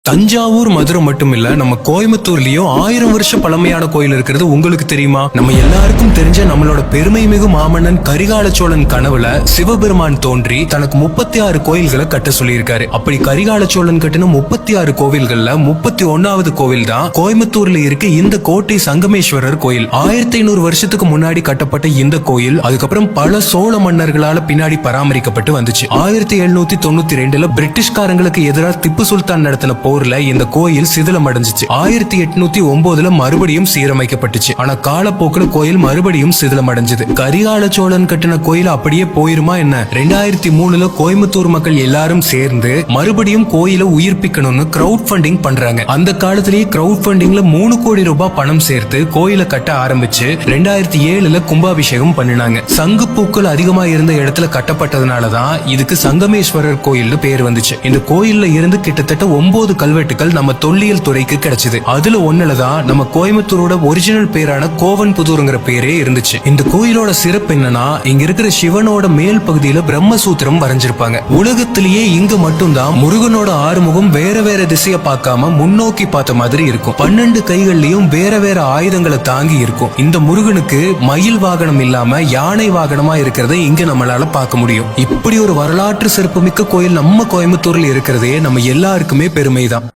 தஞ்சாவூர் மதுரை மட்டும் இல்ல, நம்ம கோயம்புத்தூர்லயும் 1000 வருஷம் பழமையான கோயில் இருக்கிறது உங்களுக்கு தெரியுமா? நம்ம எல்லாருக்கும் தெரிஞ்ச நம்மளோட பெருமை மிகு மாமன்னன் கரிகால சோழன் கனவுல சிவபெருமான் தோன்றி தனக்கு 36 கோயில்களை கட்ட சொல்லியிருக்காரு. அப்படி கரிகால சோழன் கட்டின 36 கோவில்கள்ல 31வது கோவில் தான் கோயம்புத்தூர்ல இருக்க இந்த கோட்டை சங்கமேஸ்வரர் கோயில். 1500 வருஷத்துக்கு முன்னாடி கட்டப்பட்ட இந்த கோயில் அதுக்கப்புறம் பல சோழ மன்னர்களால பின்னாடி பராமரிக்கப்பட்டு வந்துச்சு. 1792ல பிரிட்டிஷ்காரங்களுக்கு எதிராக திப்பு சுல்தான் நடத்தின போர்ல இந்த கோயில் சிதிலம் அடைஞ்சிச்சு. 1809ல மறுபடியும் சீரமைக்கப்பட்டுச்சு. ஆனா காலப்போக்கில் கோயில் மறுபடியும் சிதிலம் அடைஞ்சது. கரிகால சோழன் கட்டின கோயில் அப்படியே போயிருமா என்ன? 2003ல கோயம்புத்தூர் மக்கள் எல்லாரும் சேர்ந்து மறுபடியும் கோயிலை உயிர்ப்பிக்கணும்னு கிரவுட் ஃபண்டிங் பண்றாங்க. அந்த காலத்திலேயே கிரவுட் ஃபண்டிங்ல 3 கோடி ரூபாய் பணம் சேர்த்து கோயிலை கட்ட ஆரம்பிச்சு 2007ல கும்பாபிஷேகம் பண்ணினாங்க. சங்கு பூக்கள் அதிகமா இருந்த இடத்துல கட்டப்பட்டதுனாலதான் இதுக்கு சங்கமேஸ்வரர் கோயில் பேர் வந்துச்சு. இந்த கோயில்ல இருந்து கிட்டத்தட்ட 9 கல்வெட்டுகள் நம்ம தொல்லியல் துறைக்கு கிடைச்சது. அதுல ஒண்ணுலதான் நம்ம கோயம்புத்தூரோட ஒரிஜினல் பேரான கோவன்புதூர்ங்கிற பேரே இருந்துச்சு. இந்த கோயிலோட சிறப்பு என்னன்னா, இங்க இருக்கிற சிவனோட மேல் பகுதியில பிரம்மசூத்திரம் வரைஞ்சிருப்பாங்க. உலகத்திலேயே இங்க மட்டும்தான் முருகனோட ஆறுமுகம் வேற வேற திசைய பார்க்காம முன்னோக்கி பார்த்த மாதிரி இருக்கும். 12 கைகள்லயும் வேற வேற ஆயுதங்களை தாங்கி இருக்கும். இந்த முருகனுக்கு மயில் வாகனம் இல்லாம யானை வாகனமா இருக்கிறத இங்க நம்மளால பார்க்க முடியும். இப்படி ஒரு வரலாற்று சிறப்புமிக்க கோயில் நம்ம கோயம்புத்தூர்ல இருக்கிறதே நம்ம எல்லாருக்குமே பெருமைதான்.